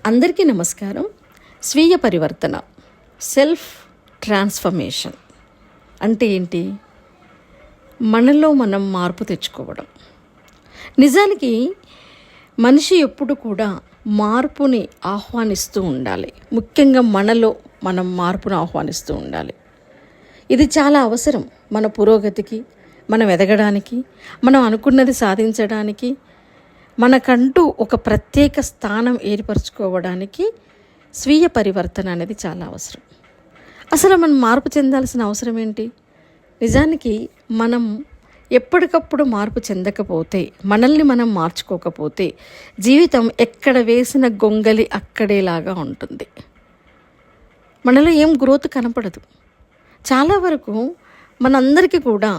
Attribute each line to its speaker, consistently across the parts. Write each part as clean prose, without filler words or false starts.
Speaker 1: అందరికీ నమస్కారం. స్వీయ పరివర్తన, సెల్ఫ్ ట్రాన్స్ఫర్మేషన్ అంటే ఏంటి? మనలో మనం మార్పు తెచ్చుకోవడం. నిజానికి మనిషి ఎప్పుడు కూడా మార్పుని ఆహ్వానిస్తూ ఉండాలి. ముఖ్యంగా మనలో మనం మార్పును ఆహ్వానిస్తూ ఉండాలి. ఇది చాలా అవసరం మన పురోగతికి, మనం ఎదగడానికి, మనం అనుకున్నది సాధించడానికి, మనకంటూ ఒక ప్రత్యేక స్థానం ఏర్పరచుకోవడానికి స్వీయ పరివర్తన అనేది చాలా అవసరం. అసలు మనం మార్పు చెందాల్సిన అవసరం ఏంటి? నిజానికి మనం ఎప్పటికప్పుడు మార్పు చెందకపోతే, మనల్ని మనం మార్చుకోకపోతే జీవితం ఎక్కడ వేసిన గొంగలి అక్కడేలాగా ఉంటుంది. మనలో ఏం గ్రోత్ కనపడదు. చాలా వరకు మనందరికీ కూడా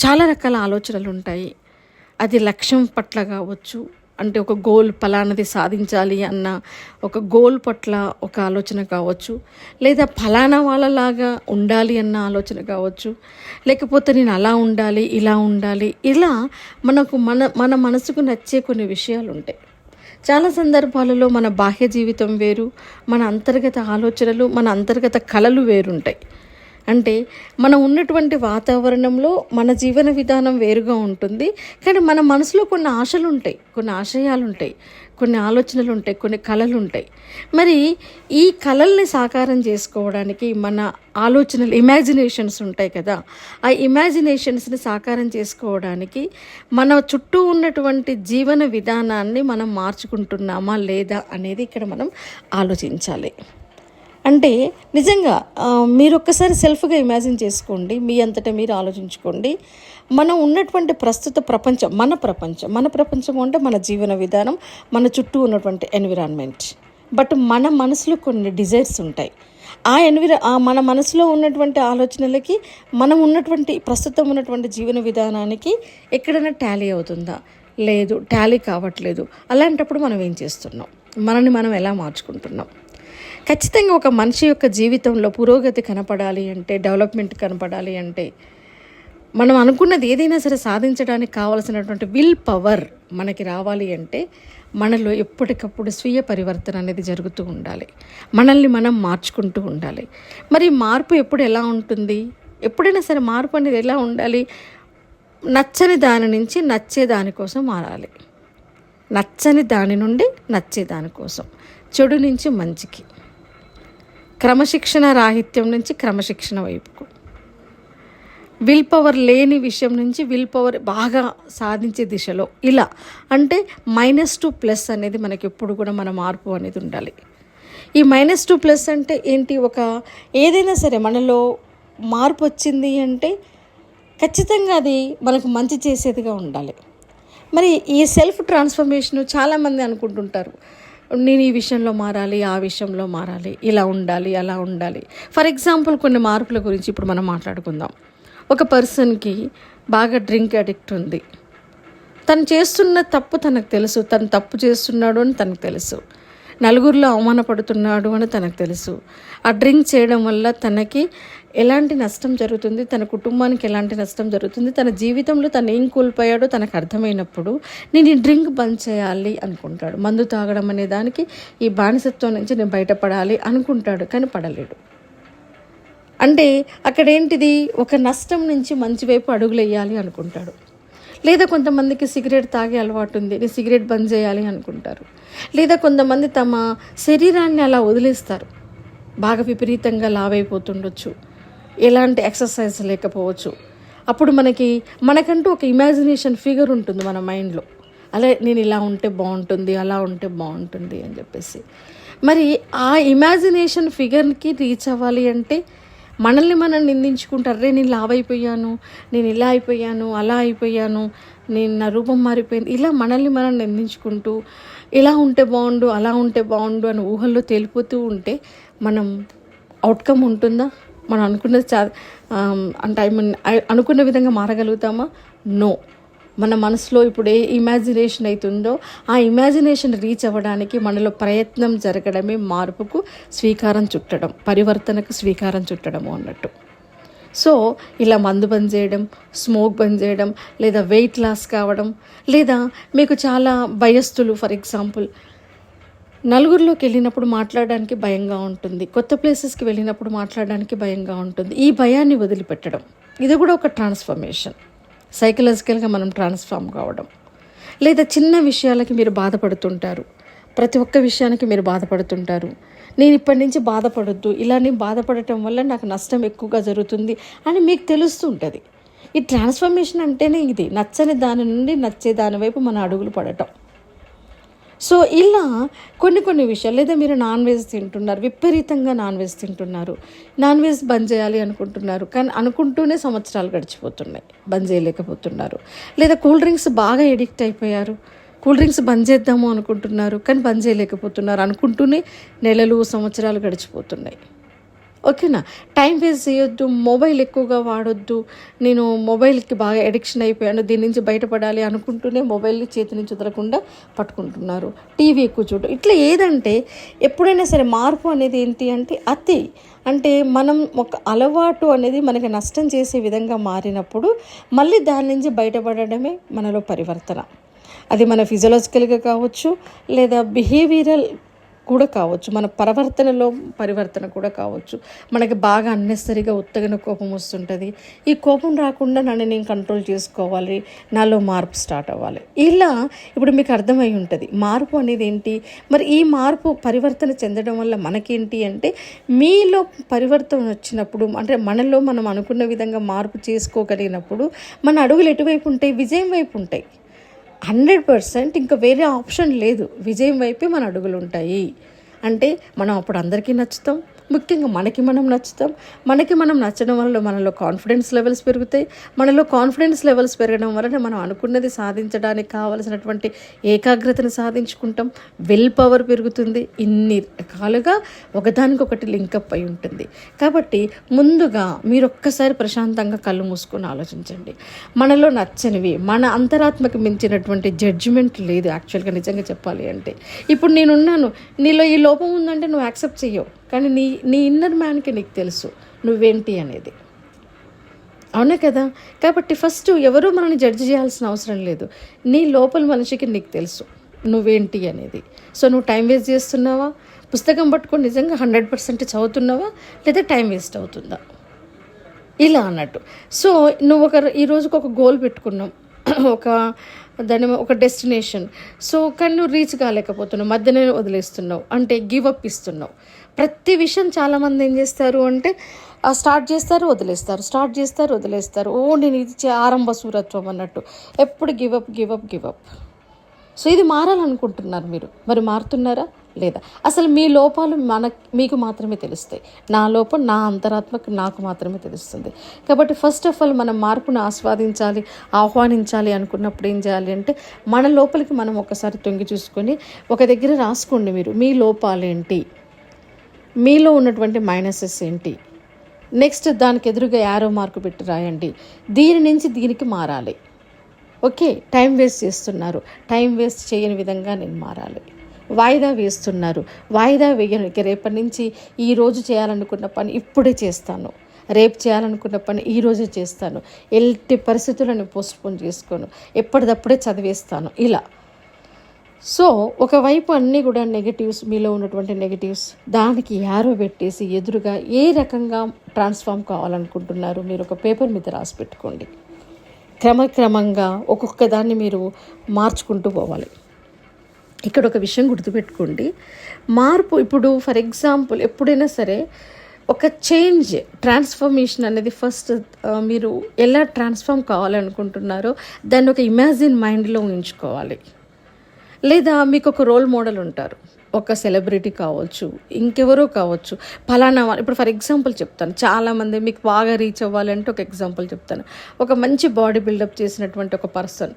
Speaker 1: చాలా రకాల ఆలోచనలు ఉంటాయి. అది లక్ష్యం పట్ల కావచ్చు, అంటే ఒక గోల్ ఫలానది సాధించాలి అన్న ఒక గోల్ పట్ల ఒక ఆలోచన కావచ్చు, లేదా ఫలానా వాళ్ళలాగా ఉండాలి అన్న ఆలోచన కావచ్చు, లేకపోతే నేను అలా ఉండాలి, ఇలా ఉండాలి, ఇలా మనకు మన మనసుకు నచ్చే కొన్ని విషయాలు ఉంటాయి. చాలా సందర్భాలలో మన బాహ్య జీవితం వేరు, మన అంతర్గత ఆలోచనలు, మన అంతర్గత కళలు వేరుంటాయి. అంటే మనం ఉన్నటువంటి వాతావరణంలో మన జీవన విధానం వేరుగా ఉంటుంది. కానీ మన మనసులో కొన్ని ఆశలు ఉంటాయి, కొన్ని ఆశయాలు ఉంటాయి, కొన్ని ఆలోచనలు ఉంటాయి, కొన్ని కళలు ఉంటాయి. మరి ఈ కళల్ని సాకారం చేసుకోవడానికి మన ఆలోచనలు, ఇమాజినేషన్స్ ఉంటాయి కదా, ఆ ఇమాజినేషన్స్ని సాకారం చేసుకోవడానికి మన చుట్టూ ఉన్నటువంటి జీవన విధానాన్ని మనం మార్చుకుంటున్నామా లేదా అనేది ఇక్కడ మనం ఆలోచించాలి. అంటే నిజంగా మీరు ఒక్కసారి సెల్ఫ్గా ఇమాజిన్ చేసుకోండి, మీ అంతటా మీరు ఆలోచించుకోండి. మనం ఉన్నటువంటి ప్రస్తుత ప్రపంచం మన ప్రపంచం అంటే మన జీవన విధానం, మన చుట్టూ ఉన్నటువంటి ఎన్విరాన్మెంట్. బట్ మన మనసులో కొన్ని డిజైర్స్ ఉంటాయి. మన మనసులో ఉన్నటువంటి ఆలోచనలకి మనం ఉన్నటువంటి ప్రస్తుతం ఉన్నటువంటి జీవన విధానానికి ఎక్కడైనా టాలీ అవుతుందా? లేదు, టాలీ కావట్లేదు. అలాంటప్పుడు మనం ఏం చేస్తున్నాం? మనల్ని మనం ఎలా మార్చుకుంటున్నాం? ఖచ్చితంగా ఒక మనిషి యొక్క జీవితంలో పురోగతి కనపడాలి అంటే, డెవలప్మెంట్ కనపడాలి అంటే, మనం అనుకున్నది ఏదైనా సరే సాధించడానికి కావాల్సినటువంటి విల్ పవర్ మనకి రావాలి అంటే మనలో ఎప్పటికప్పుడు స్వీయ పరివర్తన అనేది జరుగుతూ ఉండాలి. మనల్ని మనం మార్చుకుంటూ ఉండాలి. మరి మార్పు ఎప్పుడు ఎలా ఉంటుంది? ఎప్పుడైనా సరే మార్పు అనేది ఎలా ఉండాలి? నచ్చని దాని నుంచి నచ్చే దానికోసం మారాలి. నచ్చని దాని నుండి నచ్చే దానికోసం, చెడు నుంచి మంచికి, క్రమశిక్షణ రాహిత్యం నుంచి క్రమశిక్షణ వైపుకు, విల్ పవర్ లేని విషయం నుంచి విల్ పవర్ బాగా సాధించే దిశలో, ఇలా అంటే -2+ అనేది మనకి ఎప్పుడు కూడా మన మార్పు అనేది ఉండాలి. ఈ -2+ అంటే ఏంటి? ఒక ఏదైనా సరే మనలో మార్పు వచ్చింది అంటే ఖచ్చితంగా అది మనకు మంచి చేసేదిగా ఉండాలి. మరి ఈ సెల్ఫ్ ట్రాన్స్ఫర్మేషన్ చాలామంది అనుకుంటుంటారు, నేను ఈ విషయంలో మారాలి, ఆ విషయంలో మారాలి, ఇలా ఉండాలి, అలా ఉండాలి. ఫర్ ఎగ్జాంపుల్ కొన్ని మార్పుల గురించి ఇప్పుడు మనం మాట్లాడుకుందాం. ఒక పర్సన్కి బాగా డ్రింక్ అడిక్ట్ ఉంది. తను చేస్తున్న తప్పు తనకు తెలుసు, తను తప్పు చేస్తున్నాడు అని తనకు తెలుసు, నలుగురిలో అవమానపడుతున్నాడు అని తనకు తెలుసు. ఆ డ్రింక్ చేయడం వల్ల తనకి ఎలాంటి నష్టం జరుగుతుంది, తన కుటుంబానికి ఎలాంటి నష్టం జరుగుతుంది, తన జీవితంలో తను ఏం కోల్పోయాడో తనకు అర్థమైనప్పుడు నేను ఈ డ్రింక్ బంద్ చేయాలి అనుకుంటాడు. మందు తాగడం అనే దానికి, ఈ బానిసత్వం నుంచి నేను బయటపడాలి అనుకుంటాడు, కానీ పడలేడు. అంటే అక్కడేంటిది? ఒక నష్టం నుంచి మంచి వైపు అడుగులు వేయాలి అనుకుంటాడు. లేదా కొంతమందికి సిగరెట్ తాగే అలవాటు ఉంది, నేను సిగరెట్ బంద్ చేయాలి అనుకుంటారు. లేదా కొంతమంది తమ శరీరాన్ని అలా వదిలేస్తారు, బాగా విపరీతంగా లావైపోతుండొచ్చు, ఎలాంటి ఎక్సర్సైజ్ లేకపోవచ్చు. అప్పుడు మనకంటూ ఒక ఇమాజినేషన్ ఫిగర్ ఉంటుంది మన మైండ్లో, అలా నేను ఇలా ఉంటే బాగుంటుంది, అలా ఉంటే బాగుంటుంది అని చెప్పేసి. మరి ఆ ఇమాజినేషన్ ఫిగర్కి రీచ్ అవ్వాలి అంటే మనల్ని మనం నిందించుకుంటారు, రే నేను లావైపోయాను, నేను ఇలా అయిపోయాను, అలా అయిపోయాను, నేను నా రూపం మారిపోయింది, ఇలా మనల్ని మనం నిందించుకుంటూ ఇలా ఉంటే బాగుండు, అలా ఉంటే బాగుండు అని ఊహల్లో తేలిపోతూ ఉంటే మనం అవుట్కమ్ ఉంటుందా? మనం అనుకున్నది అంటే అనుకున్న విధంగా మారగలుగుతామా? నో. మన మనసులో ఇప్పుడు ఏ ఇమాజినేషన్ అవుతుందో ఆ ఇమాజినేషన్ రీచ్ అవ్వడానికి మనలో ప్రయత్నం జరగడమే మార్పుకు శ్రీకారం చుట్టడం, పరివర్తనకు శ్రీకారం చుట్టడము అన్నట్టు. సో ఇలా మందు బంద్ చేయడం, స్మోక్ బంద్ చేయడం, లేదా వెయిట్ లాస్ కావడం, లేదా మీకు చాలా భయస్థులు, ఫర్ ఎగ్జాంపుల్ నలుగురిలోకి వెళ్ళినప్పుడు మాట్లాడడానికి భయంగా ఉంటుంది, కొత్త ప్లేసెస్కి వెళ్ళినప్పుడు మాట్లాడడానికి భయంగా ఉంటుంది. ఈ భయాన్ని వదిలిపెట్టడం, ఇది కూడా ఒక ట్రాన్స్ఫర్మేషన్. సైకలాజికల్గా మనం ట్రాన్స్ఫార్మ్ కావడం. లేదా చిన్న విషయాలకి మీరు బాధపడుతుంటారు, ప్రతి ఒక్క విషయానికి మీరు బాధపడుతుంటారు. నేను ఇప్పటి నుంచి బాధపడొద్దు, ఇలా నేను బాధపడటం వల్ల నాకు నష్టం ఎక్కువగా జరుగుతుంది అని మీకు తెలుస్తుంటుంది. ఈ ట్రాన్స్ఫర్మేషన్ అంటేనే ఇది, నచ్చని దాని నుండి నచ్చే దాని వైపు మన అడుగులు పడటం. సో ఇలా కొన్ని విషయాలు. లేదా మీరు నాన్ వెజ్ తింటున్నారు, విపరీతంగా నాన్ వెజ్ తింటున్నారు, నాన్ వెజ్ బంద్ చేయాలి అనుకుంటున్నారు, కానీ అనుకుంటూనే సంవత్సరాలు గడిచిపోతున్నాయి, బంద్ చేయలేకపోతున్నారు. లేదా కూల్ డ్రింక్స్ బాగా ఎడిక్ట్ అయిపోయారు, కూల్ డ్రింక్స్ బంద్ చేద్దాము అనుకుంటున్నారు, కానీ బంద్ చేయలేకపోతున్నారు, అనుకుంటూనే నెలలు సంవత్సరాలు గడిచిపోతున్నాయి. ఓకేనా? టైం వేస్ట్ చేయొద్దు, మొబైల్ ఎక్కువగా వాడొద్దు, నేను మొబైల్కి బాగా అడిక్షన్ అయిపోయాను, దీని నుంచి బయటపడాలి అనుకుంటూనే మొబైల్ని చేతి నుంచి వదలకుండా పట్టుకుంటున్నారు. టీవీ ఎక్కువ చూడడం. ఇట్లా ఏదంటే ఎప్పుడైనా సరే మార్పు అనేది ఏంటి అంటే అతి, అంటే మనం ఒక అలవాటు అనేది మనకి నష్టం చేసే విధంగా మారినప్పుడు మళ్ళీ దాని నుంచి బయటపడడమే మనలో పరివర్తన. అది మన ఫిజియలాజికల్గా కావచ్చు, లేదా బిహేవియరల్ కూడా కావచ్చు, మన ప్రవర్తనలో పరివర్తన కూడా కావచ్చు. మనకి బాగా అన్నెసరిగా ఉత్తగిన కోపం వస్తుంటుంది. ఈ కోపం రాకుండా నన్ను నేను కంట్రోల్ చేసుకోవాలి, నాలో మార్పు స్టార్ట్ అవ్వాలి. ఇలా ఇప్పుడు మీకు అర్థమై ఉంటుంది మార్పు అనేది ఏంటి. మరి ఈ మార్పు పరివర్తన చెందడం వల్ల మనకేంటి అంటే, మీలో పరివర్తన వచ్చినప్పుడు, అంటే మనలో మనం అనుకున్న విధంగా మార్పు చేసుకోగలిగినప్పుడు మన అడుగులు ఎటువైపు ఉంటాయి? విజయం వైపు ఉంటాయి. 100% ఇంకా వేరే ఆప్షన్ లేదు, విజయం వైపే మన అడుగులు ఉంటాయి. అంటే మనం అప్పుడు అందరికీ నచ్చుతాం, ముఖ్యంగా మనకి మనం నచ్చుతాం. మనకి మనం నచ్చడం వల్ల మనలో కాన్ఫిడెన్స్ లెవెల్స్ పెరుగుతాయి. మనలో కాన్ఫిడెన్స్ లెవెల్స్ పెరగడం వలన మనం అనుకున్నది సాధించడానికి కావలసినటువంటి ఏకాగ్రతను సాధించుకుంటాం, విల్ పవర్ పెరుగుతుంది. ఇన్ని రకాలుగా ఒకదానికొకటి లింకప్ అయి ఉంటుంది. కాబట్టి ముందుగా మీరు ఒక్కసారి ప్రశాంతంగా కళ్ళు మూసుకొని ఆలోచించండి. మనలో నచ్చనివి, మన అంతరాత్మకి మించినటువంటి జడ్జిమెంట్ లేదు యాక్చువల్గా నిజంగా చెప్పాలి అంటే. ఇప్పుడు నేనున్నాను, నీలో ఈ లోపం ఉందంటే నువ్వు యాక్సెప్ట్ చెయ్యవు, కానీ నీ ఇన్నర్ మ్యాన్కి నీకు తెలుసు నువ్వేంటి అనేది. అవునా కదా? కాబట్టి ఫస్ట్ ఎవరూ మనల్ని జడ్జి చేయాల్సిన అవసరం లేదు. నీ లోపల మనిషికి నీకు తెలుసు నువ్వేంటి అనేది. సో నువ్వు టైం వేస్ట్ చేస్తున్నావా, పుస్తకం పట్టుకొని నిజంగా 100% చదువుతున్నావా, లేదా టైం వేస్ట్ అవుతుందా, ఇలా అన్నట్టు. సో నువ్వు ఈ రోజుకి ఒక గోల్ పెట్టుకున్నావు, ఒక డెస్టినేషన్. సో కానీ నువ్వు రీచ్ కాలేకపోతున్నావు, మధ్యనే వదిలేస్తున్నావు, అంటే గివ్ అప్ ఇస్తున్నావు. ప్రతి విషయం చాలామంది ఏం చేస్తారు అంటే స్టార్ట్ చేస్తారు, వదిలేస్తారు, స్టార్ట్ చేస్తారు, వదిలేస్తారు. నేను ఇది ఆరంభ సూరత్వం అన్నట్టు ఎప్పుడు గివ్ అప్. సో ఇది మారాలనుకుంటున్నారు మీరు, మరి మారుతున్నారా లేదా? అసలు మీ లోపాలు మీకు మాత్రమే తెలుస్తాయి. నా లోపం నా అంతరాత్మకు నాకు మాత్రమే తెలుస్తుంది. కాబట్టి ఫస్ట్ ఆఫ్ ఆల్ మనం మార్పును ఆహ్వానించాలి అనుకున్నప్పుడు ఏం చేయాలి అంటే, మన లోపలికి మనం ఒకసారి తొంగి చూసుకొని ఒక దగ్గర రాసుకోండి. మీరు మీ లోపాలేంటి, మీలో ఉన్నటువంటి మైనసెస్ ఏంటి, నెక్స్ట్ దానికి ఎదురుగా యారో మార్కు పెట్టి రాయండి. దీని నుంచి దీనికి మారాలి. ఓకే, టైం వేస్ట్ చేస్తున్నారు, టైం వేస్ట్ చేయని విధంగా నేను మారాలి. వాయిదా వేస్తున్నారు, వాయిదా వేయడానికి రేపటి నుంచి ఈరోజు చేయాలనుకున్న పని ఇప్పుడే చేస్తాను, రేపు చేయాలనుకున్న పని ఈరోజే చేస్తాను, ఎట్టి పరిస్థితులను పోస్ట్పోన్ చేసుకోను, ఎప్పటిదప్పుడే చదివేస్తాను, ఇలా. సో ఒకవైపు అన్నీ కూడా నెగిటివ్స్, మీలో ఉన్నటువంటి నెగిటివ్స్, దానికి యారో పెట్టేసి ఎదురుగా ఏ రకంగా ట్రాన్స్ఫార్మ్ కావాలనుకుంటున్నారు మీరు ఒక పేపర్ మీద రాసి పెట్టుకోండి. క్రమక్రమంగా ఒక్కొక్క దాన్ని మీరు మార్చుకుంటూ పోవాలి. ఇక్కడ ఒక విషయం గుర్తుపెట్టుకోండి, మార్పు ఇప్పుడు ఫర్ ఎగ్జాంపుల్ ఎప్పుడైనా సరే ఒక ట్రాన్స్ఫర్మేషన్ అనేది ఫస్ట్ మీరు ఎలా ట్రాన్స్ఫార్మ్ కావాలనుకుంటున్నారో దాన్ని ఒక ఇమాజిన్ మైండ్లో ఉంచుకోవాలి. లేదా మీకు ఒక రోల్ మోడల్ ఉంటారు, ఒక సెలబ్రిటీ కావచ్చు, ఇంకెవరో కావచ్చు, ఫలానా. ఇప్పుడు ఫర్ ఎగ్జాంపుల్ చెప్తాను, చాలామంది మీకు బాగా రీచ్ అవ్వాలంటే ఒక ఎగ్జాంపుల్ చెప్తాను. ఒక మంచి బాడీ బిల్డప్ చేసినటువంటి ఒక పర్సన్,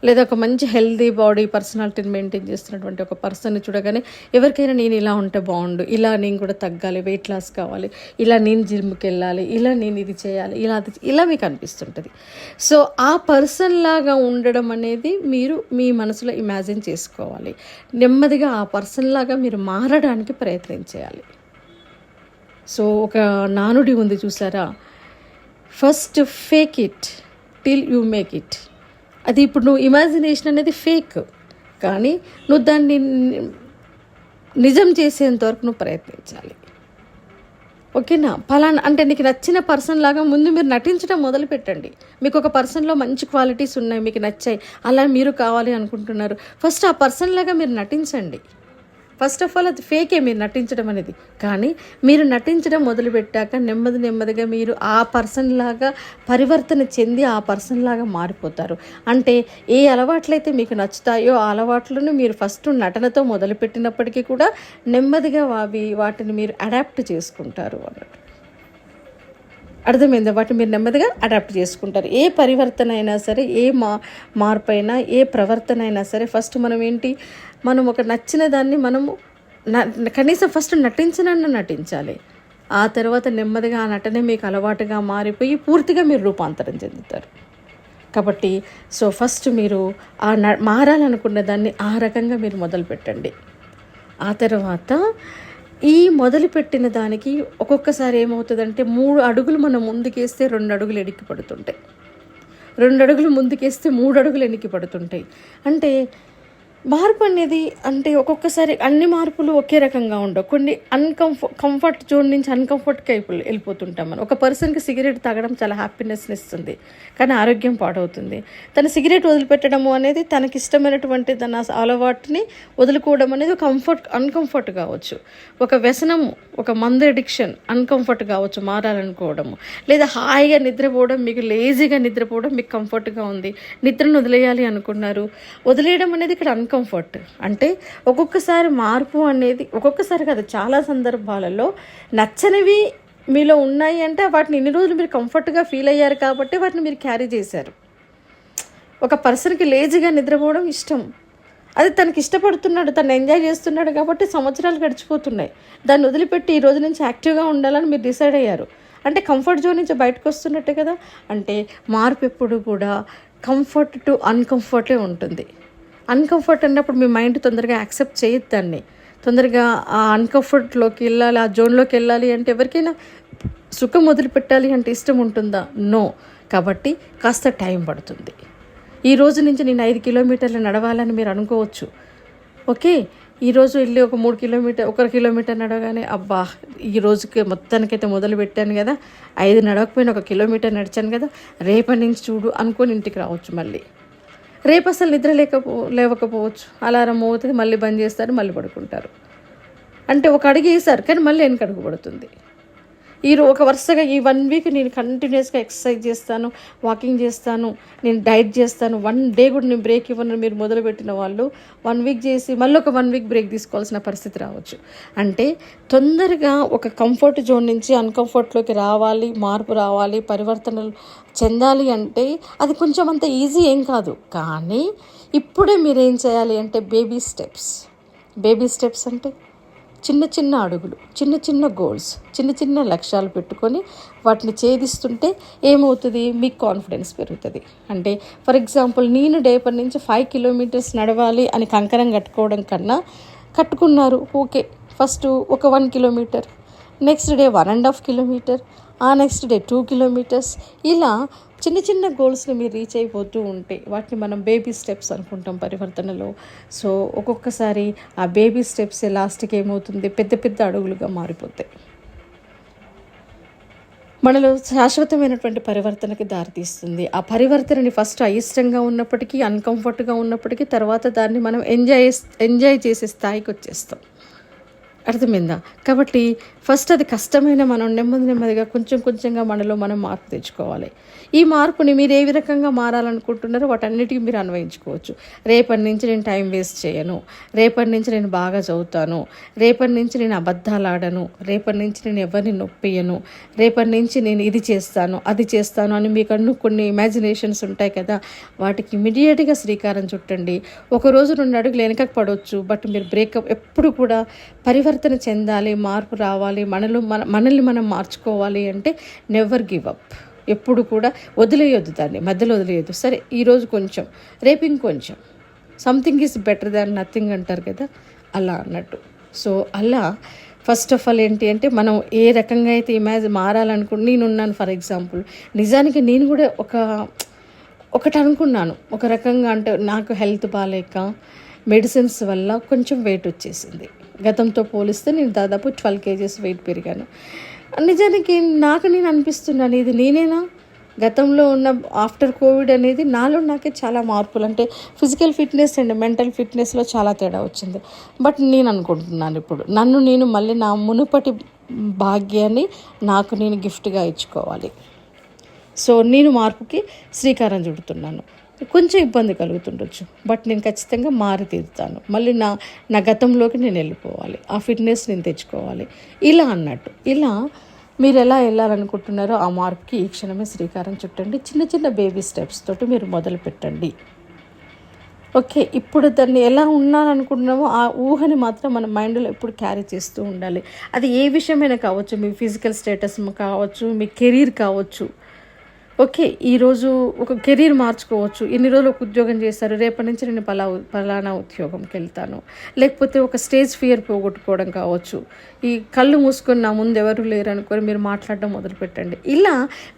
Speaker 1: లేదా ఒక మంచి హెల్దీ బాడీ పర్సనాలిటీని మెయింటైన్ చేస్తున్నటువంటి ఒక పర్సన్ని చూడగానే ఎవరికైనా నేను ఇలా ఉంటే బాగుండు, ఇలా నేను కూడా తగ్గాలి, వెయిట్ లాస్ కావాలి, ఇలా నేను జిమ్కి వెళ్ళాలి, ఇలా నేను ఇది చేయాలి, ఇలా మీకు అనిపిస్తుంటుంది. సో ఆ పర్సన్ లాగా ఉండడం అనేది మీరు మీ మనసులో ఇమాజిన్ చేసుకోవాలి. నెమ్మదిగా ఆ పర్సన్ లాగా మీరు మారడానికి ప్రయత్నించేయాలి. సో ఒక నానుడి ఉంది చూసారా, first fake it till you make it. అది ఇప్పుడు నువ్వు ఇమాజినేషన్ అనేది ఫేక్, కానీ నువ్వు దాన్ని నిజం చేసేంత వరకు నువ్వు ప్రయత్నించాలి. ఓకేనా? పలానా అంటే నీకు నచ్చిన పర్సన్ లాగా ముందు మీరు నటించడం మొదలు పెట్టండి. మీకు ఒక పర్సన్లో మంచి క్వాలిటీస్ ఉన్నాయి, మీకు నచ్చాయి, అలా మీరు కావాలి అనుకుంటున్నారు, ఫస్ట్ ఆ పర్సన్ లాగా మీరు నటించండి. ఫస్ట్ ఆఫ్ ఆల్ అది ఫేకే మీరు నటించడం అనేది. కానీ మీరు నటించడం మొదలుపెట్టాక నెమ్మదిగా మీరు ఆ పర్సన్ లాగా పరివర్తన చెంది ఆ పర్సన్ లాగా మారిపోతారు. అంటే ఏ అలవాట్లయితే మీకు నచ్చుతాయో ఆ అలవాట్లను మీరు ఫస్ట్ నటనతో మొదలుపెట్టినప్పటికీ కూడా నెమ్మదిగా వాటిని మీరు అడాప్ట్ చేసుకుంటారు అన్నట్టు. అర్థమైందా? వాటిని మీరు నెమ్మదిగా అడాప్ట్ చేసుకుంటారు. ఏ పరివర్తన అయినా సరే, ఏ మార్పు అయినా, ఏ ప్రవర్తన అయినా సరే, ఫస్ట్ మనం ఒక నచ్చిన దాన్ని మనము కనీసం ఫస్ట్ నటించాలి. ఆ తర్వాత నెమ్మదిగా ఆ నటనే మీకు అలవాటుగా మారిపోయి పూర్తిగా మీరు రూపాంతరం చెందుతారు. కాబట్టి ఫస్ట్ మీరు మారాలనుకున్న దాన్ని ఆ రకంగా మీరు మొదలు పెట్టండి. ఆ తర్వాత ఈ మొదలుపెట్టిన దానికి ఒక్కొక్కసారి ఏమవుతుందంటే 3 అడుగులు మనం ముందుకేస్తే 2 అడుగులు వెనక్కి పడుతుంటాయి, 2 అడుగులు ముందుకేస్తే 3 అడుగులు వెనక్కి పడుతుంటాయి. అంటే మార్పు అనేది అంటే ఒక్కొక్కసారి అన్ని మార్పులు ఒకే రకంగా ఉండవు. కొన్ని కంఫర్ట్ జోన్ నుంచి అన్కంఫర్ట్కి వెళ్ళిపోతుంటాం మనం. ఒక పర్సన్కి సిగరెట్ తాగడం చాలా హ్యాపీనెస్ని ఇస్తుంది, కానీ ఆరోగ్యం పాడవుతుంది. తన సిగరెట్ వదిలిపెట్టడము అనేది తనకిష్టమైనటువంటి తన అలవాటుని వదులుకోవడం అనేది ఒక అన్కంఫర్ట్ కావచ్చు. ఒక వ్యసనము, ఒక మందు అడిక్షన్ అన్కంఫర్ట్ కావచ్చు మారాలనుకోవడము. లేదా హాయిగా నిద్రపోవడం, మీకు లేజీగా నిద్రపోవడం మీకు కంఫర్ట్గా ఉంది, నిద్రను వదిలేయాలి అనుకున్నారు, వదిలేయడం అనేది ఇక్కడ అన్కంఫర్ట్. అంటే ఒక్కొక్కసారి మార్పు అనేది ఒక్కొక్కసారి కాదు, చాలా సందర్భాలలో నచ్చనివి మీలో ఉన్నాయి అంటే వాటిని ఇన్ని రోజులు మీరు కంఫర్ట్గా ఫీల్ అయ్యారు కాబట్టి వాటిని మీరు క్యారీ చేశారు. ఒక పర్సన్కి లేజీగా నిద్రపోవడం ఇష్టం, అది తనకి ఇష్టపడుతున్నాడు, తను ఎంజాయ్ చేస్తున్నాడు కాబట్టి సంవత్సరాలు గడిచిపోతున్నాయి. దాన్ని వదిలిపెట్టి ఈ రోజు నుంచి యాక్టివ్గా ఉండాలని మీరు డిసైడ్ అయ్యారు అంటే కంఫర్ట్ జోన్ నుంచి బయటకు వస్తున్నట్టే కదా. అంటే మార్పు ఎప్పుడు కూడా కంఫర్ట్ టు అన్కంఫర్టే ఉంటుంది. అన్కంఫర్ట్ అన్నప్పుడు మీ మైండ్ తొందరగా యాక్సెప్ట్ చేయొద్దు దాన్ని. తొందరగా ఆ అన్కంఫర్ట్లోకి వెళ్ళాలి, ఆ జోన్లోకి వెళ్ళాలి అంటే ఎవరికైనా సుఖం వదిలిపెట్టాలి అంటే ఇష్టం ఉంటుందా? నో. కాబట్టి కాస్త టైం పడుతుంది. ఈ రోజు నుంచి నేను 5 కిలోమీటర్లు నడవాలని మీరు అనుకోవచ్చు. ఓకే, ఈరోజు వెళ్ళి ఒక 1 కిలోమీటర్ నడవగానే అబ్బా ఈ రోజుకి మొత్తానికైతే మొదలు పెట్టాను కదా, 5 నడవకపోయినా 1 కిలోమీటర్ నడిచాను కదా, రేపటి నుంచి చూడు అనుకొని ఇంటికి రావచ్చు. మళ్ళీ రేపు అసలు నిద్ర లేవకపోవచ్చు, అలారం మోగుతుంది, మళ్ళీ బంద్ చేస్తారు, మళ్ళీ పడుకుంటారు. అంటే ఒక అడుగు వేసారు కానీ మళ్ళీ వెనక అడుగు పడుతుంది. ఒక వరుసగా ఈ 1 వీక్ నేను కంటిన్యూస్గా ఎక్సర్సైజ్ చేస్తాను, వాకింగ్ చేస్తాను, నేను డైట్ చేస్తాను, 1 డే కూడా నేను బ్రేక్ ఇవ్వను మీరు మొదలుపెట్టిన వాళ్ళు 1 వీక్ చేసి మళ్ళీ ఒక 1 వీక్ బ్రేక్ తీసుకోవాల్సిన పరిస్థితి రావచ్చు. అంటే తొందరగా ఒక కంఫర్ట్ జోన్ నుంచి అన్కంఫర్ట్లోకి రావాలి, మార్పు రావాలి, పరివర్తనలు చెందాలి అంటే అది కొంచెం అంత ఈజీ ఏం కాదు. కానీ ఇప్పుడే మీరేం చేయాలి అంటే బేబీ స్టెప్స్ అంటే చిన్న అడుగులు, చిన్న గోల్స్, చిన్న లక్ష్యాలు పెట్టుకొని వాటిని ఛేదిస్తుంటే ఏమవుతుంది, మీకు కాన్ఫిడెన్స్ పెరుగుతుంది. అంటే ఫర్ ఎగ్జాంపుల్ నేను రేపటి నుంచి 5 కిలోమీటర్స్ నడవాలి అని కంకణం కట్టుకోవడం కన్నా కట్టుకున్నారు, ఓకే, ఫస్ట్ ఒక 1 కిలోమీటర్, నెక్స్ట్ డే 1.5 కిలోమీటర్, ఆ నెక్స్ట్ డే 2 కిలోమీటర్స్, ఇలా చిన్న గోల్స్ని మీరు రీచ్ అయిపోతూ ఉంటే వాటిని మనం బేబీ స్టెప్స్ అనుకుంటాం పరివర్తనలో. ఒక్కొక్కసారి ఆ బేబీ స్టెప్స్ లాస్ట్కి ఏమవుతుంది, పెద్ద అడుగులుగా మారిపోతాయి, మనలో శాశ్వతమైనటువంటి పరివర్తనకి దారితీస్తుంది. ఆ పరివర్తనని ఫస్ట్ అయిష్టంగా ఉన్నప్పటికీ, అన్కంఫర్ట్గా ఉన్నప్పటికీ తర్వాత దాన్ని మనం ఎంజాయ్ చేసే స్థాయికి వచ్చేస్తాం. అర్థమైందా? కాబట్టి ఫస్ట్ అది కష్టమైన మనం నెమ్మదిగా కొంచెంగా మనలో మనం మార్పు తెచ్చుకోవాలి. ఈ మార్పుని మీరు ఏ రకంగా మారాలనుకుంటున్నారో వాటన్నిటికీ మీరు అన్వయించుకోవచ్చు. రేపటి నుంచి నేను టైం వేస్ట్ చేయను, రేపటి నుంచి నేను బాగా చదువుతాను, రేపటి నుంచి నేను అబద్ధాలు ఆడను, రేపటి నుంచి నేను ఎవరిని నొప్పియను, రేపటి నుంచి నేను ఇది చేస్తాను అది చేస్తాను అని మీకు కొన్ని ఇమాజినేషన్స్ ఉంటాయి కదా, వాటికి ఇమీడియట్గా శ్రీకారం చుట్టండి. ఒకరోజు 2 అడుగులు వెనకకు పడవచ్చు, బట్ మీరు బ్రేకప్ ఎప్పుడు కూడా పరివర్తన చెందాలి, మార్పు రావాలి, మనల్ని మనం మార్చుకోవాలి అంటే నెవర్ గివ్ అప్. ఎప్పుడు కూడా వదిలేయొద్దు, దాన్ని మధ్యలో వదిలేయొద్దు. సరే ఈరోజు కొంచెం, రేపు ఇంకొంచెం, something is better than nothing అంటారు కదా, అలా అన్నట్టు. అలా ఫస్ట్ ఆఫ్ ఆల్ ఏంటి అంటే మనం ఏ రకంగా అయితే మారాలనుకుంటే, నేనున్నాను ఫర్ ఎగ్జాంపుల్, నిజానికి నేను కూడా ఒకటి అనుకున్నాను, ఒక రకంగా అంటే నాకు హెల్త్ బాగాలేక మెడిసిన్స్ వల్ల కొంచెం వెయిట్ వచ్చేసింది. గతంతో పోలిస్తే నేను దాదాపు 12 కేజెస్ వెయిట్ పెరిగాను. నిజానికి నాకు నేను అనిపిస్తున్నాను, ఇది నేనేనా? గతంలో ఉన్న ఆఫ్టర్ కోవిడ్ అనేది నాలో నాకే చాలా మార్పులు, అంటే ఫిజికల్ ఫిట్నెస్ అండ్ మెంటల్ ఫిట్నెస్లో చాలా తేడా వచ్చింది. బట్ నేను అనుకుంటున్నాను ఇప్పుడు నన్ను నేను మళ్ళీ నా మునుపటి భాగ్యాన్ని నాకు నేను గిఫ్ట్గా ఇచ్చుకోవాలి. సో నేను మార్పుకి శ్రీకారం చుడుతున్నాను. కొంచెం ఇబ్బంది కలుగుతుండొచ్చు, బట్ నేను ఖచ్చితంగా మారి తీరుతాను. మళ్ళీ నా గతంలోకి నేను వెళ్ళిపోవాలి, ఆ ఫిట్నెస్ నేను తెచ్చుకోవాలి. ఇలా అన్నట్టు, ఇలా మీరు ఎలా వెళ్ళాలనుకుంటున్నారో ఆ మార్పుకి ఈ క్షణమే శ్రీకారం చుట్టండి. చిన్న చిన్న బేబీ స్టెప్స్ తోటి మీరు మొదలు పెట్టండి. ఓకే, ఇప్పుడు దాన్ని ఎలా ఉన్నాననుకుంటున్నామో ఆ ఊహని మాత్రం మన మైండ్లో ఎప్పుడు క్యారీ చేస్తూ ఉండాలి. అది ఏ విషయమైనా కావచ్చు, మీ ఫిజికల్ స్టేటస్ కావచ్చు, మీ కెరీర్ కావచ్చు. ఓకే, ఈరోజు ఒక కెరీర్ మార్చుకోవచ్చు. ఇన్ని రోజులు ఒక ఉద్యోగం చేస్తారు, రేపటి నుంచి నేను పలానా ఉద్యోగంకి వెళ్తాను. లేకపోతే ఒక స్టేజ్ ఫియర్ పోగొట్టుకోవడం కావచ్చు. ఈ కళ్ళు మూసుకొని నా ముందు ఎవరు లేరు అనుకొని మీరు మాట్లాడడం మొదలుపెట్టండి. ఇలా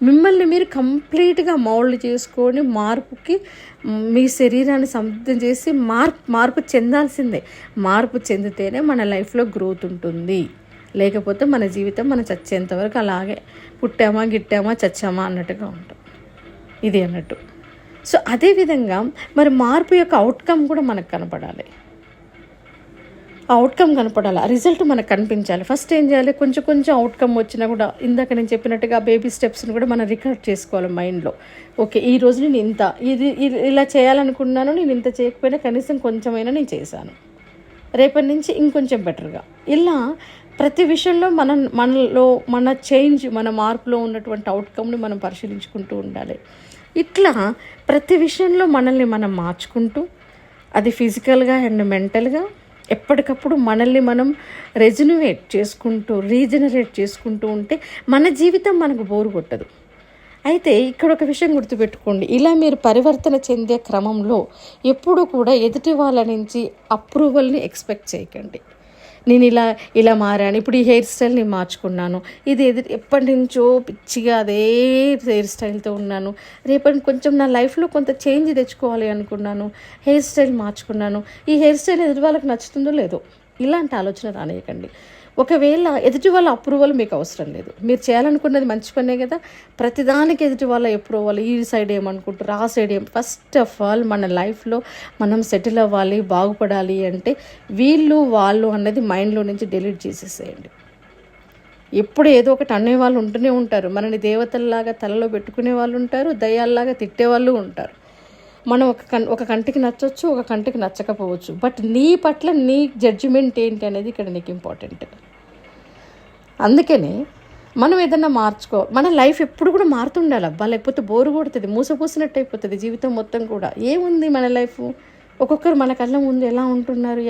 Speaker 1: మిమ్మల్ని మీరు కంప్లీట్గా మౌల్డ్ చేసుకొని మార్పుకి మీ శరీరాన్ని సిద్ధం చేసి మార్పు చెందాల్సిందే. మార్పు చెందితేనే మన లైఫ్లో గ్రోత్ ఉంటుంది. లేకపోతే మన జీవితం మనం చచ్చేంతవరకు అలాగే పుట్టామా గిట్టామా చచ్చామా అన్నట్టుగా ఉంటాం. ఇది అన్నట్టు. సో అదేవిధంగా మరి మార్పు యొక్క అవుట్కమ్ కూడా మనకు కనపడాలి. ఆ అవుట్కమ్ కనపడాలి, ఆ రిజల్ట్ మనకు కనిపించాలి. ఫస్ట్ ఏం చేయాలి, కొంచెం కొంచెం అవుట్కమ్ వచ్చినా కూడా ఇందాక నేను చెప్పినట్టుగా బేబీ స్టెప్స్ని కూడా మనం రికార్డ్ చేసుకోవాలి మైండ్లో. ఓకే, ఈ రోజు నేను ఇంత ఇలా చేయాలనుకున్నాను, నేను ఇంత చేయకపోయినా కనీసం కొంచెమైనా నేను చేశాను, రేపటి నుంచి ఇంకొంచెం బెటర్గా. ఇలా ప్రతి విషయంలో మనలో మన చేంజ్, మన మార్పులో ఉన్నటువంటి అవుట్కమ్ని మనం పరిశీలించుకుంటూ ఉండాలి. ఇట్లా ప్రతి విషయంలో మనల్ని మనం మార్చుకుంటూ, అది ఫిజికల్గా అండ్ మెంటల్గా ఎప్పటికప్పుడు మనల్ని మనం రీజనరేట్ చేసుకుంటూ ఉంటే మన జీవితం మనకు బోరు కొట్టదు. అయితే ఇక్కడ ఒక విషయం గుర్తుపెట్టుకోండి, ఇలా మీరు పరివర్తన చెందే క్రమంలో ఎప్పుడూ కూడా ఎదుటి వాళ్ళ నుంచి అప్రూవల్ని ఎక్స్పెక్ట్ చేయకండి. నేను ఇలా మారాను, ఇప్పుడు ఈ హెయిర్ స్టైల్ని మార్చుకున్నాను, ఇది ఎప్పటి నుంచో పిచ్చిగా అదే హెయిర్ స్టైల్తో ఉన్నాను, రేపటి కొంచెం నా లైఫ్లో కొంత చేంజ్ తెచ్చుకోవాలి అనుకున్నాను, హెయిర్ స్టైల్ మార్చుకున్నాను, ఈ హెయిర్ స్టైల్ ఎదుటి వాళ్ళకి నచ్చుతుందో లేదో, ఇలాంటి ఆలోచన రానియకండి. ఒకవేళ ఎదుటి వాళ్ళ అప్రూవల్ మీకు అవసరం లేదు, మీరు చేయాలనుకున్నది మంచి పనే కదా. ప్రతిదానికి ఎదుటి వాళ్ళ అప్రూవల్, ఈ సైడ్ ఏమనుకుంటారు, ఆ సైడ్ ఫస్ట్ ఆఫ్ ఆల్ మన లైఫ్లో మనం సెటిల్ అవ్వాలి, బాగుపడాలి అంటే వాళ్ళు అన్నది మైండ్లో నుంచి డిలీట్ చేసేసేయండి. ఎప్పుడు ఏదో ఒకటి అనేవాళ్ళు ఉంటూనే ఉంటారు. మనని దేవతల్లాగా తలలో పెట్టుకునే వాళ్ళు ఉంటారు, దయ్యాల్లాగా తిట్టేవాళ్ళు ఉంటారు. మనం ఒక కంటికి నచ్చవచ్చు, ఒక కంటికి నచ్చకపోవచ్చు. బట్ నీ పట్ల నీ జడ్జిమెంట్ ఏంటి అనేది ఇక్కడ నీకు ఇంపార్టెంట్. అందుకనే మనం ఏదన్నా మన లైఫ్ ఎప్పుడు కూడా మారుతుండాలి అబ్బా, లేకపోతే బోరు కొడుతుంది, మూసపూసినట్టు అయిపోతుంది జీవితం మొత్తం కూడా. ఏముంది మన లైఫ్, ఒక్కొక్కరు మన కళ్ళ ముందు ఎలా ఉంటున్నారు,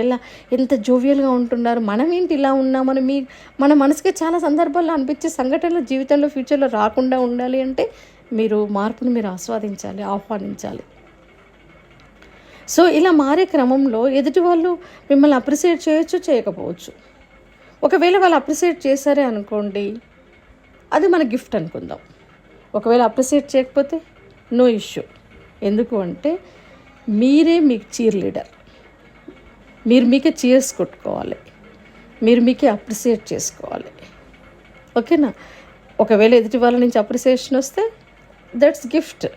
Speaker 1: ఎంత జోవియల్గా ఉంటున్నారు, మనం ఏంటి ఇలా ఉన్నామని మన మనసుకి చాలా సందర్భాల్లో అనిపించే సంఘటనలు జీవితంలో ఫ్యూచర్లో రాకుండా ఉండాలి అంటే మీరు మార్పుని మీరు ఆహ్వానించాలి. సో ఇలా మారే క్రమంలో ఎదుటి వాళ్ళు మిమ్మల్ని అప్రిషియేట్ చేయొచ్చు, చేయకపోవచ్చు. ఒకవేళ వాళ్ళు అప్రిషియేట్ చేశారే అనుకోండి, అది మన గిఫ్ట్ అనుకుందాం. ఒకవేళ అప్రిషియేట్ చేయకపోతే నో ఇష్యూ. ఎందుకు అంటే మీరే మీకు చీర్ లీడర్, మీకే చీర్స్ కొట్టుకోవాలి, మీకే అప్రిషియేట్ చేసుకోవాలి. ఓకేనా? ఒకవేళ ఎదుటి వాళ్ళ నుంచి అప్రిషియేషన్ వస్తే దట్స్ గిఫ్ట్,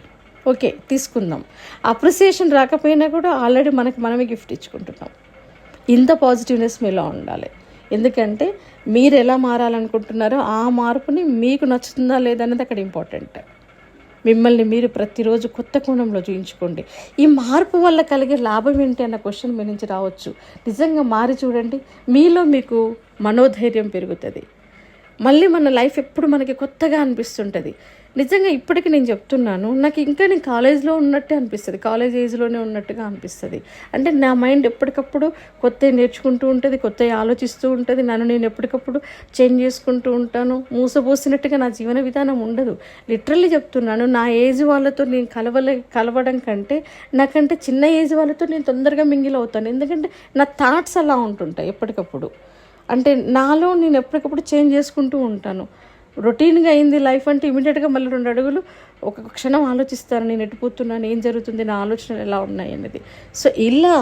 Speaker 1: ఓకే తీసుకుందాం. అప్రిసియేషన్ రాకపోయినా కూడా ఆల్రెడీ మనమే గిఫ్ట్ ఇచ్చుకుంటున్నాం. ఇంత పాజిటివ్నెస్ మీలో ఉండాలి. ఎందుకంటే మీరు ఎలా మారాలనుకుంటున్నారో ఆ మార్పుని మీకు నచ్చుతుందా లేదనేది అక్కడ ఇంపార్టెంట్. మిమ్మల్ని మీరు ప్రతిరోజు కొత్త కోణంలో చూయించుకోండి. ఈ మార్పు వల్ల కలిగే లాభం ఏంటి అన్న క్వశ్చన్ మీ నుంచి రావచ్చు. నిజంగా మారి చూడండి, మీకు మనోధైర్యం పెరుగుతుంది. మళ్ళీ మన లైఫ్ ఎప్పుడు మనకి కొత్తగా అనిపిస్తుంటుంది. నిజంగా ఇప్పటికీ నేను చెప్తున్నాను, నాకు ఇంకా నేను కాలేజ్లో ఉన్నట్టే అనిపిస్తుంది, కాలేజ్ ఏజ్లోనే ఉన్నట్టుగా అనిపిస్తుంది. అంటే నా మైండ్ ఎప్పటికప్పుడు కొత్త నేర్చుకుంటూ ఉంటుంది, కొత్త ఆలోచిస్తూ ఉంటుంది, నన్ను నేను ఎప్పటికప్పుడు చేంజ్ చేసుకుంటూ ఉంటాను. మూసపోసినట్టుగా నా జీవన విధానం ఉండదు. లిటరల్లీ చెప్తున్నాను, నా ఏజ్ వాళ్ళతో నేను కలవడం కంటే నాకంటే చిన్న ఏజ్ వాళ్ళతో నేను తొందరగా మింగిల్ అవుతాను. ఎందుకంటే నా థాట్స్ అలా ఉంటుంటాయి ఎప్పటికప్పుడు. అంటే నాలో నేను ఎప్పటికప్పుడు చేంజ్ చేసుకుంటూ ఉంటాను. రొటీన్గా అయింది లైఫ్ అంటే ఇమీడియట్గా మళ్ళీ 2 అడుగులు ఒక క్షణం ఆలోచిస్తాను, నేను ఎటుపోతున్నాను, ఏం జరుగుతుంది, నా ఆలోచనలు ఎలా ఉన్నాయి అనేది. సో ఇలా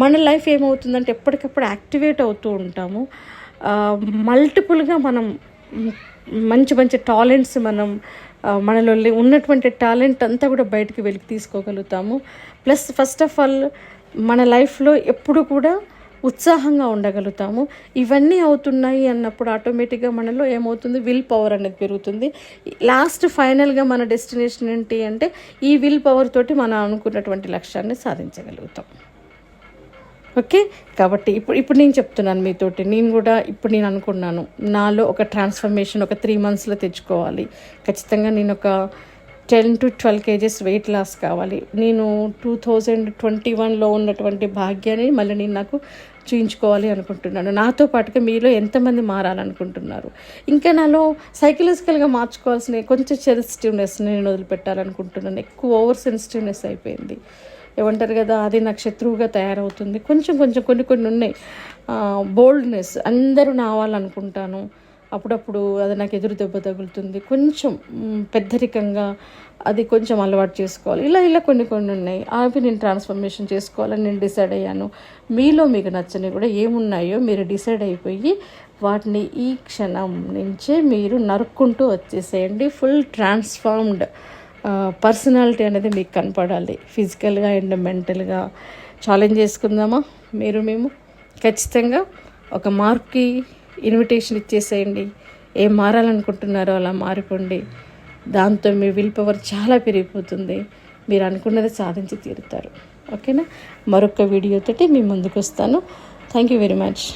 Speaker 1: మన లైఫ్ ఏమవుతుందంటే ఎప్పటికప్పుడు యాక్టివేట్ అవుతూ ఉంటాము. మల్టిపుల్గా మనం మంచి మంచి టాలెంట్స్ మనం మనలో ఉన్నటువంటి టాలెంట్ అంతా కూడా బయటికి వెలికి తీసుకోగలుగుతాము. ప్లస్ ఫస్ట్ ఆఫ్ ఆల్ మన లైఫ్లో ఎప్పుడు కూడా ఉత్సాహంగా ఉండగలుగుతాము. ఇవన్నీ అవుతున్నాయి అన్నప్పుడు ఆటోమేటిక్గా మనలో ఏమవుతుంది, విల్ పవర్ అనేది పెరుగుతుంది. లాస్ట్ ఫైనల్గా మన డెస్టినేషన్ ఏంటి అంటే ఈ విల్ పవర్ తోటి మనం అనుకున్నటువంటి లక్ష్యాన్ని సాధించగలుగుతాం. ఓకే, కాబట్టి ఇప్పుడు నేను చెప్తున్నాను మీతోటి. నేను కూడా ఇప్పుడు నేను అనుకున్నాను నాలో ఒక ట్రాన్స్ఫర్మేషన్ ఒక 3 monthsలో తెచ్చుకోవాలి. ఖచ్చితంగా నేను ఒక 10 to 12 kgs వెయిట్ లాస్ కావాలి. నేను 2021లో ఉన్నటువంటి భాగ్యాన్ని మళ్ళీ నేను నాకు చూయించుకోవాలి అనుకుంటున్నాను. నాతో పాటుగా మీలో ఎంతమంది మారాలనుకుంటున్నారు? ఇంకా నాలో సైకలాజికల్గా మార్చుకోవాల్సిన కొంచెం సెన్సిటివ్నెస్ నేను వదిలిపెట్టాలనుకుంటున్నాను. ఎక్కువ ఓవర్ సెన్సిటివ్నెస్ అయిపోయింది. ఏమంటారు కదా, అది నాకు శత్రువుగా తయారవుతుంది. కొంచెం కొన్ని ఉన్నాయి. బోల్డ్నెస్ అందరూ నావాలనుకుంటాను, అప్పుడప్పుడు అది నాకు ఎదురు దెబ్బ తగులుతుంది. కొంచెం పెద్దరికంగా అది కొంచెం అలవాటు చేసుకోవాలి. ఇలా కొన్ని ఉన్నాయి. అవి నేను ట్రాన్స్ఫర్మేషన్ చేసుకోవాలని నేను డిసైడ్ అయ్యాను. మీలో మీకు నచ్చని కూడా ఏమున్నాయో మీరు డిసైడ్ అయిపోయి వాటిని ఈ క్షణం నుంచే మీరు నరుక్కుంటూ వచ్చేసేయండి. ఫుల్ ట్రాన్స్ఫార్మ్డ్ పర్సనాలిటీ అనేది మీకు కనపడాలి. ఫిజికల్గా అండ్ మెంటల్గా ఛాలెంజ్ చేసుకుందామా? మేము ఖచ్చితంగా ఒక మార్క్కి ఇన్విటేషన్ ఇచ్చేసేయండి. ఏం మారాలనుకుంటున్నారో అలా మారిపోండి. దాంతో మీ విల్ పవర్ చాలా పెరిగిపోతుంది. మీరు అనుకున్నది సాధించి తీరుతారు. ఓకేనా? మరొక వీడియోతోటి మీ ముందుకు వస్తాను. Thank you very much.